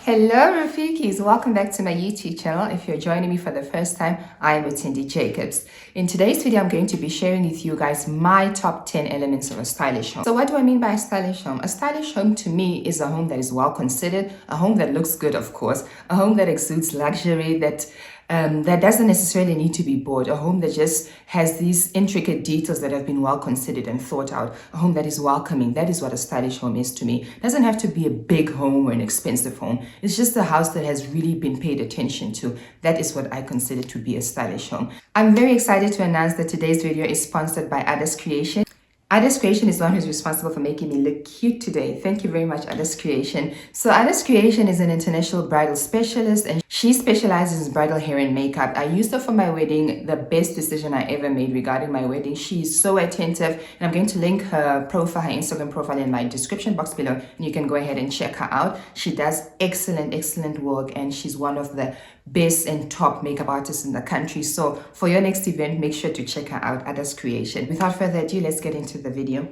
Hello rafikis, welcome back to my YouTube channel. If you're joining me for the first time, I am Cindy Jacobs. In today's video, I'm going to be sharing with you guys my top 10 elements of a stylish home. So what do I mean by a stylish home? A stylish home to me is a home that is well considered, a home that looks good, of course, a home that exudes luxury, that doesn't necessarily need to be bought, a home that just has these intricate details that have been well considered and thought out, a home that is welcoming. That is what a stylish home is to me. It doesn't have to be a big home or an expensive home. It's just a house that has really been paid attention to. That is what I consider to be a stylish home. I'm very excited to announce that today's video is sponsored by Others Creation. Others Creation is the one who's responsible for making me look cute today. Thank you very much, Others Creation. So Others Creation is an international bridal specialist and she specializes in bridal hair and makeup. I used her for my wedding, the best decision I ever made regarding my wedding. She is so attentive and I'm going to link her profile, her Instagram profile in my description box below and you can go ahead and check her out. She does excellent work and she's one of the best and top makeup artists in the country. So for your next event, make sure to check her out, Others Creation. Without further ado, let's get into the video.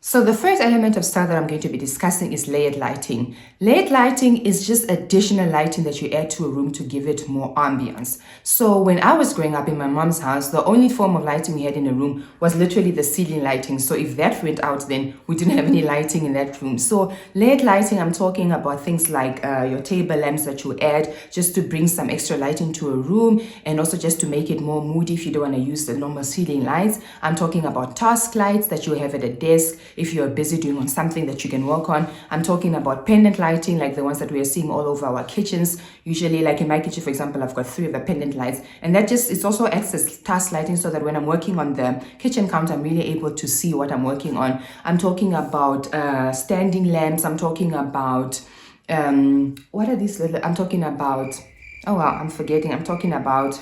So the first element of style that I'm going to be discussing is layered lighting. Layered lighting is just additional lighting that you add to a room to give it more ambience. So when I was growing up in my mom's house, the only form of lighting we had in a room was literally the ceiling lighting. So if that went out, then we didn't have any lighting in that room. So layered lighting, I'm talking about things like your table lamps that you add just to bring some extra lighting to a room and also just to make it more moody if you don't want to use the normal ceiling lights. I'm talking about task lights that you have at a desk if you're busy doing on something that you can work on. I'm talking about pendant lighting like the ones that we are seeing all over our kitchens. Usually, like in my kitchen, for example, I've got 3 of the pendant lights, and that just, it's also acts as task lighting so that when I'm working on the kitchen counter, I'm really able to see what I'm working on. I'm talking about standing lamps. I'm talking about what are these little, I'm talking about, oh wow, I'm forgetting. I'm talking about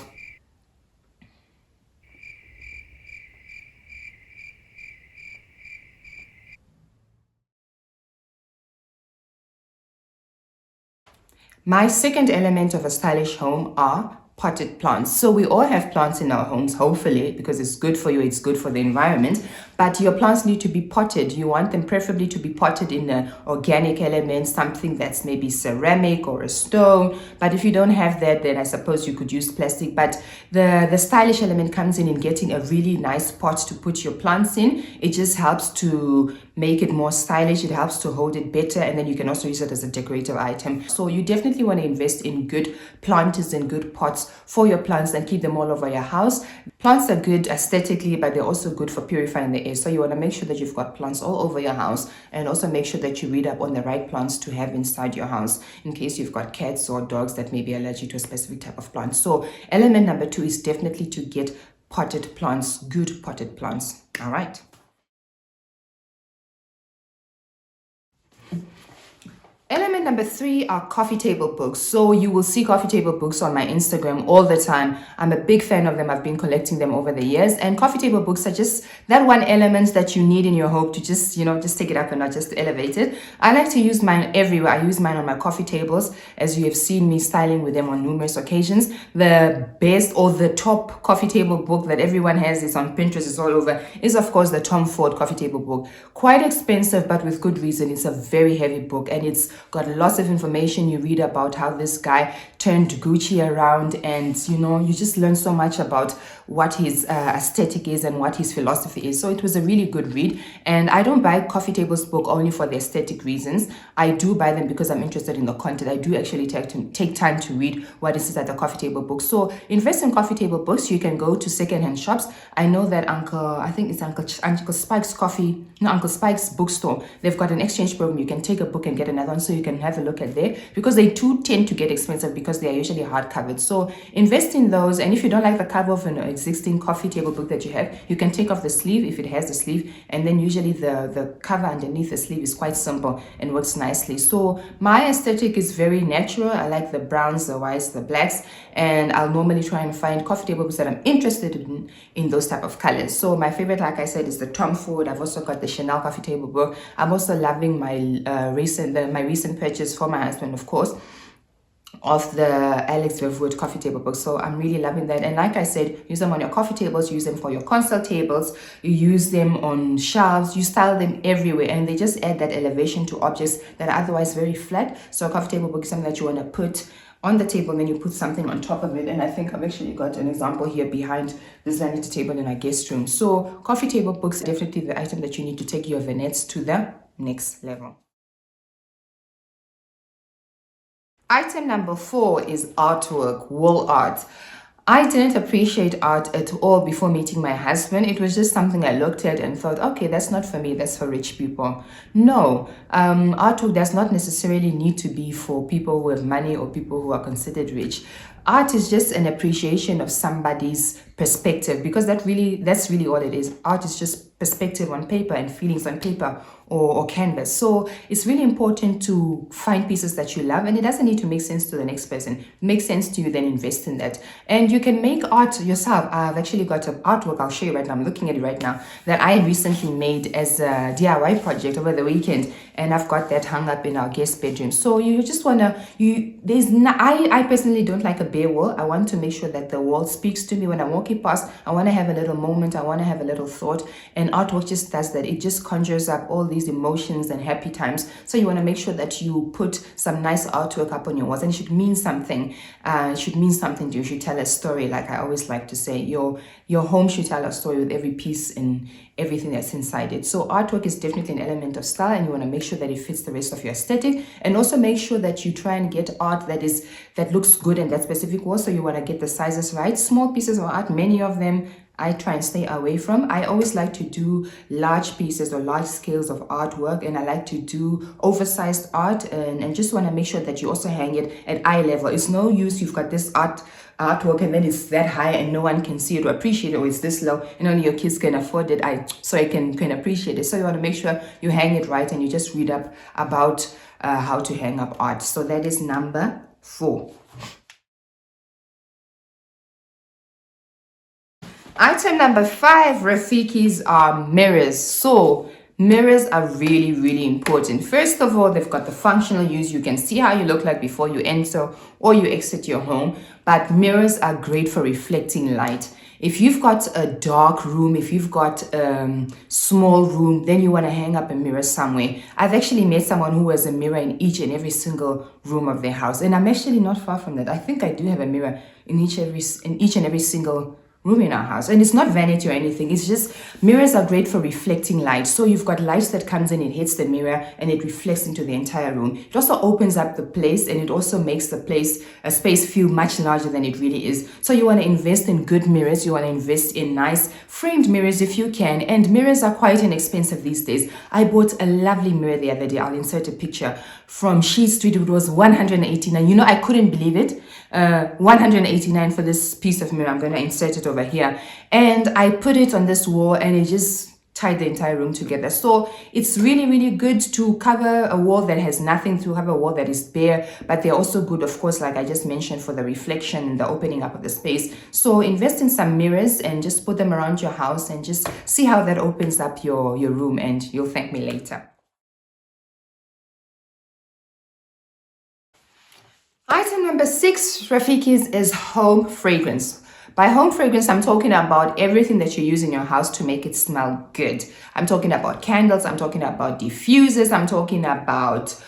my second element of a stylish home are potted plants. So we all have plants in our homes, hopefully, because it's good for you, it's good for the environment. But your plants need to be potted. You want them preferably to be potted in an organic element, something that's maybe ceramic or a stone. But if you don't have that, then I suppose you could use plastic. But the stylish element comes in getting a really nice pot to put your plants in. It just helps to make it more stylish. It helps to hold it better, and then you can also use it as a decorative item. So you definitely want to invest in good planters and good pots for your plants and keep them all over your house. Plants are good aesthetically, but they're also good for purifying the air. So you want to make sure that you've got plants all over your house, and also make sure that you read up on the right plants to have inside your house in case you've got cats or dogs that may be allergic to a specific type of plant. So element number 2 is definitely to get potted plants, good potted plants. All right. Element number 3 are coffee table books. So you will see coffee table books on my Instagram all the time. I'm a big fan of them. I've been collecting them over the years. And coffee table books are just that one element that you need in your home to just, just take it up and not just to elevate it. I like to use mine everywhere. I use mine on my coffee tables, as you have seen me styling with them on numerous occasions. The best or the top coffee table book that everyone has, is on Pinterest, it's all over, is of course the Tom Ford coffee table book. Quite expensive, but with good reason. It's a very heavy book and it's got lots of information. You read about how this guy turned Gucci around, and you just learn so much about what his aesthetic is and what his philosophy is. So it was a really good read, and I don't buy coffee tables book only for the aesthetic reasons. I do buy them because I'm interested in the content. I do actually take time to read what is at the coffee table book. So invest in coffee table books. You can go to secondhand shops. I know that Uncle Spike's bookstore, they've got an exchange program. You can take a book and get another one, so you can have a look at there, because they too tend to get expensive because they are usually hard covered. So invest in those, and if you don't like the cover of an existing coffee table book that you have, you can take off the sleeve if it has the sleeve, and then usually the cover underneath the sleeve is quite simple and works nicely. So my aesthetic is very natural. I like the browns, the whites, the blacks, and I'll normally try and find coffee table books that I'm interested in those type of colors. So my favorite, like I said, is the Tom Ford. I've also got the Chanel coffee table book. I'm also loving my recent purchase for my husband, of course, of the Alex Verwoerd coffee table books. So I'm really loving that. And like I said, use them on your coffee tables, use them for your console tables, you use them on shelves, you style them everywhere, and they just add that elevation to objects that are otherwise very flat. So a coffee table book is something that you want to put on the table, and then you put something on top of it. And I think I've actually got an example here behind this vanity table in our guest room. So coffee table books are definitely the item that you need to take your vignettes to the next level. Item number 4 is artwork, wall art. I didn't appreciate art at all before meeting my husband. It was just something I looked at and thought, okay, that's not for me, that's for rich people. No, artwork does not necessarily need to be for people who have money or people who are considered rich. Art is just an appreciation of somebody's perspective, because that's really all it is. Art is just perspective on paper and feelings on paper or canvas. So it's really important to find pieces that you love, and it doesn't need to make sense to the next person. It makes sense to you, then invest in that. And you can make art yourself. I've actually got an artwork I'll show you right now. I'm looking at it right now, that I recently made as a DIY project over the weekend, and I've got that hung up in our guest bedroom. So you just wanna, I personally don't like a bare wall. I want to make sure that the wall speaks to me when I'm walking past. I want to have a little moment, I want to have a little thought, and artwork just does that. It just conjures up all these emotions and happy times. So you want to make sure that you put some nice artwork up on your walls, and it should mean something. It should mean something to you. It should tell a story. Like I always like to say, your home should tell a story with every piece and everything that's inside it. So artwork is definitely an element of style, and you want to make sure that it fits the rest of your aesthetic, and also make sure that you try and get art that looks good in that specific wall. So you want to get the sizes right. Small pieces of art, many of them I try and stay away from. I always like to do large pieces or large scales of artwork, and I like to do oversized art, and just want to make sure that you also hang it at eye level. It's no use you've got this artwork and then it's that high and no one can see it or appreciate it, or it's this low and only your kids can afford it, so I can appreciate it. So you want to make sure you hang it right, and you just read up about how to hang up art. So that is number 4. Item number 5, rafikis, are mirrors. So mirrors are really, really important. First of all, they've got the functional use. You can see how you look like before you enter or you exit your home. But mirrors are great for reflecting light. If you've got a dark room, if you've got a small room, then you want to hang up a mirror somewhere. I've actually met someone who has a mirror in each and every single room of their house, and I'm actually not far from that. I think I do have a mirror in each and every single room in our house, and it's not vanity or anything. It's just mirrors are great for reflecting light. So you've got light that comes in, it hits the mirror, and it reflects into the entire room. It also opens up the place, and it also makes the space feel much larger than it really is. So you want to invest in good mirrors. You want to invest in nice framed mirrors if you can, and mirrors are quite inexpensive these days. I bought a lovely mirror the other day. I'll insert a picture from She Street. It was 189. You know, I couldn't believe it. 189 for this piece of mirror. I'm going to insert it over here, and I put it on this wall, and it just tied the entire room together. So it's really, really good to cover a wall that has nothing, to cover a wall that is bare, but they're also good, of course, like I just mentioned, for the reflection and the opening up of the space. So invest in some mirrors and just put them around your house, and just see how that opens up your room, and you'll thank me later. Item number 6, rafikis, is home fragrance. By home fragrance, I'm talking about everything that you use in your house to make it smell good. I'm talking about candles, I'm talking about diffusers, I'm talking about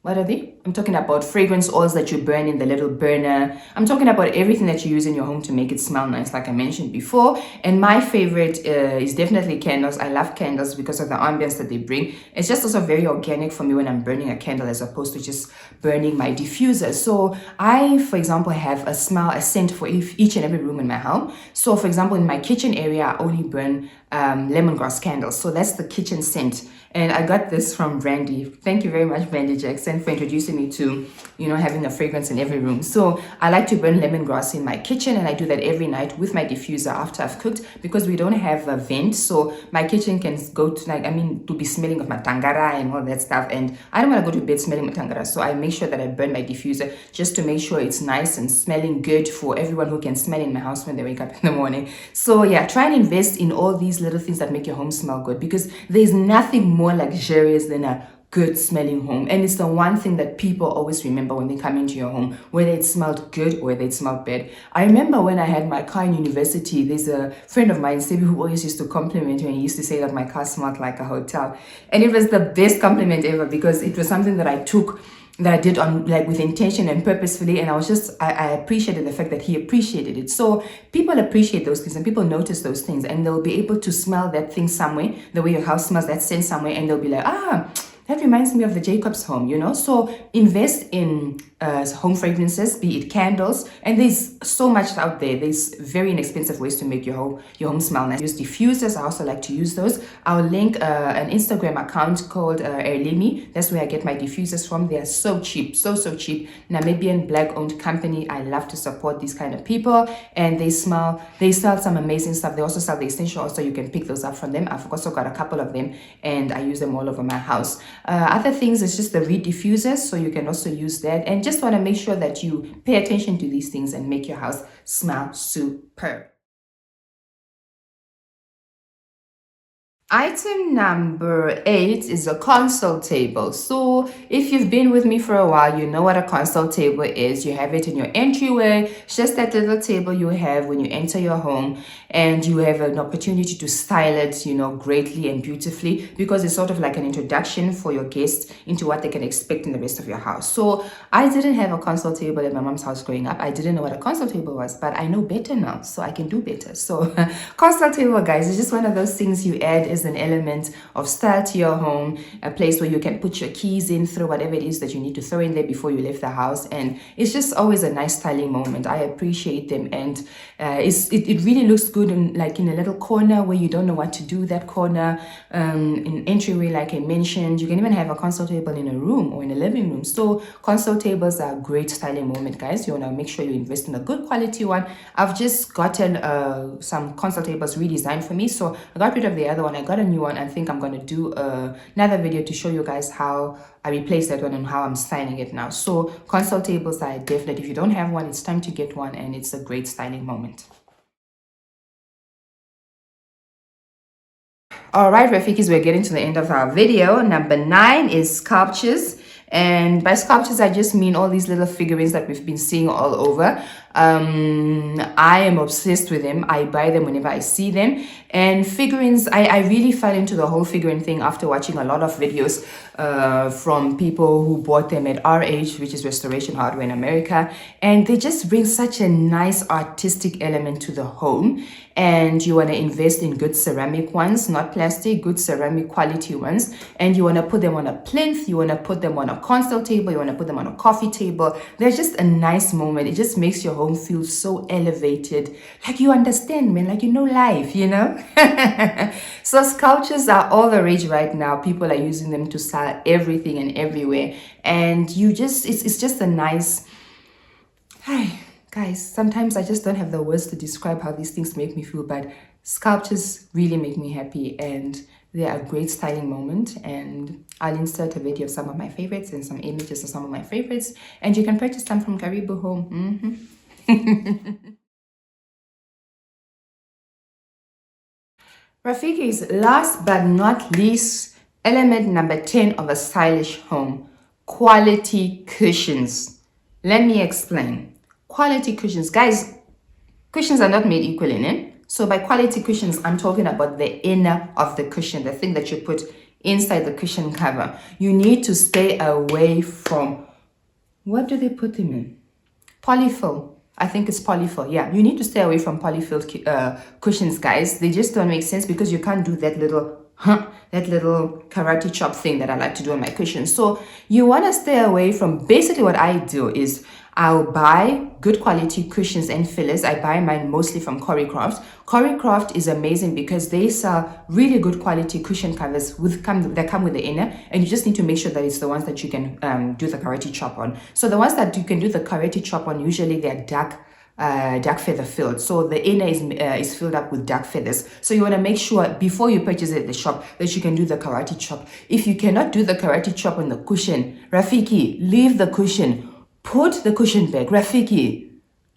what are they? I'm talking about fragrance oils that you burn in the little burner. I'm talking about everything that you use in your home to make it smell nice, like I mentioned before. And my favorite is definitely candles. I love candles because of the ambience that they bring. It's just also very organic for me when I'm burning a candle, as opposed to just burning my diffuser. So I, for example, have a scent for each and every room in my home. So for example, in my kitchen area, I only burn lemongrass candles. So that's the kitchen scent. And I got this from Brandy. Thank you very much, Brandy Jackson, for introducing me to, having a fragrance in every room. So I like to burn lemongrass in my kitchen, and I do that every night with my diffuser after I've cooked, because we don't have a vent. So my kitchen can go to be smelling of matangara and all that stuff. And I don't want to go to bed smelling matangara. So I make sure that I burn my diffuser just to make sure it's nice and smelling good for everyone who can smell in my house when they wake up in the morning. So yeah, try and invest in all these little things that make your home smell good, because there's nothing more luxurious than a good smelling home. And it's the one thing that people always remember when they come into your home, whether it smelled good or whether it smelled bad. I remember when I had my car in university, there's a friend of mine, Sebi, who always used to compliment me, and he used to say that my car smelled like a hotel. And it was the best compliment ever, because it was something that I took, that I did on like with intention and purposefully, and I appreciated the fact that he appreciated it. So people appreciate those things, and people notice those things, and they'll be able to smell that thing somewhere, the way your house smells, that scent somewhere, and they'll be like, that reminds me of the Jacobs home, you know? So invest in home fragrances, be it candles, and there's so much out there. There's very inexpensive ways to make your home smell nice. Use diffusers. I also like to use those. I'll link an Instagram account called Airlmi. That's where I get my diffusers from. They are so cheap, so cheap. Namibian black-owned company. I love to support these kind of people, and they sell some amazing stuff. They also sell the essential oils, so you can pick those up from them. I've also got a couple of them, and I use them all over my house. Other things is just the reed diffusers, so you can also use that. And just want to make sure that you pay attention to these things and make your house smell superb. Item number 8 is a console table. So if you've been with me for a while, you know what a console table is. You have it in your entryway. It's just that little table you have when you enter your home, and you have an opportunity to style it, you know, greatly and beautifully, because it's sort of like an introduction for your guests into what they can expect in the rest of your house. So I didn't have a console table at my mom's house growing up. I didn't know what a console table was, but I know better now, so I can do better. So console table, guys, is just one of those things you add as an element of style to your home, a place where you can put your keys in, throw whatever it is that you need to throw in there before you leave the house, and it's just always a nice styling moment. I appreciate them, and it really looks good in a little corner where you don't know what to do. That corner, in entryway, like I mentioned, you can even have a console table in a room or in a living room. So console tables are a great styling moment, guys. You want to make sure you invest in a good quality one. I've just gotten some console tables redesigned for me, so I got rid of the other one. I got a new one. I think I'm going to do another video to show you guys how I replaced that one and how I'm styling it now. So console tables are definitely, if you don't have one, it's time to get one, and it's a great styling moment. All right, Rafikis, we're getting to the end of our video. Number 9 is sculptures. And by sculptures, I just mean all these little figurines that we've been seeing all over. I am obsessed with them. I buy them whenever I see them. And figurines, I really fell into the whole figurine thing after watching a lot of videos from people who bought them at RH, which is Restoration Hardware in America. And they just bring such a nice artistic element to the home. And you want to invest in good ceramic ones, not plastic, good ceramic quality ones. And you want to put them on a plinth, you want to put them on a console table, you want to put them on a coffee table. They're just a nice moment. It just makes your home feel so elevated, like you understand, man, like you know life, you know. So sculptures are all the rage right now. People are using them to style everything and everywhere, and it's just a nice, hi guys, sometimes I just don't have the words to describe how these things make me feel, but sculptures really make me happy, and they are a great styling moment. And I'll insert a video of some of my favorites and some images of some of my favorites, and you can purchase them from Karibu Home. Rafikis, last but not least, element number 10 of a stylish home: quality cushions. Let me explain. Quality cushions, guys, cushions are not made equal in it. So by quality cushions, I'm talking about the inner of the cushion, the thing that you put inside the cushion cover. You need to stay away from, what do they put them in? Polyfill. I think it's polyfill. Yeah, you need to stay away from polyfill cushions, guys. They just don't make sense, because you can't do that little karate chop thing that I like to do on my cushions. So you want to stay away from, basically what I do is I'll buy good quality cushions and fillers. I buy mine mostly from Coricraft. Coricraft is amazing because they sell really good quality cushion covers that come with the inner, and you just need to make sure that it's the ones that you can do the karate chop on. So the ones that you can do the karate chop on, usually they're dark feather filled, so the inner is filled up with dark feathers. So you want to make sure before you purchase it at the shop that you can do the karate chop. If you cannot do the karate chop on the cushion, Rafiki, leave the cushion, put the cushion back. Rafiki,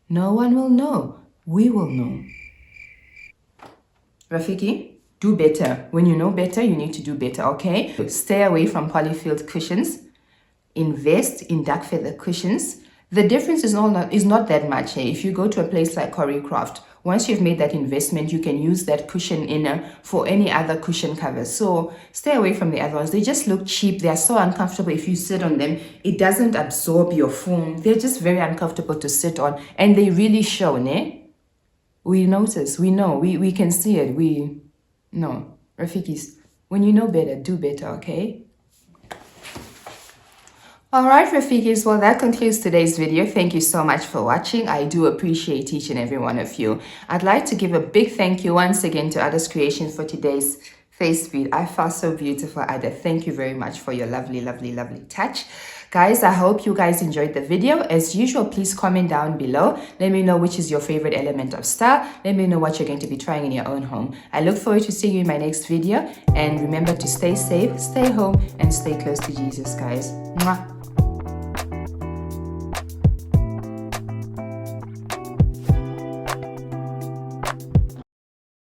no one will know, we will know. Rafiki, Do better. When you know better, you need to do better, okay? Stay away from polyfield cushions. Invest in duck feather cushions. The difference is not that much. If you go to a place like Choreocraft, once you've made that investment, you can use that cushion inner for any other cushion covers. So stay away from the other ones. They just look cheap. They are so uncomfortable if you sit on them. It doesn't absorb your foam. They're just very uncomfortable to sit on, and they really show, ne? We notice, we know, we can see it. No, Rafikis, when you know better, do better, okay? All right, Rafikis, well, that concludes today's video. Thank you so much for watching. I do appreciate each and every one of you. I'd like to give a big thank you once again to Ada's Creations for today's face feed. I felt so beautiful, Ada. Thank you very much for your lovely, lovely, lovely touch. Guys, I hope you guys enjoyed the video. As usual, please comment down below. Let me know which is your favorite element of style. Let me know what you're going to be trying in your own home. I look forward to seeing you in my next video. And remember to stay safe, stay home, and stay close to Jesus, guys. Mwah.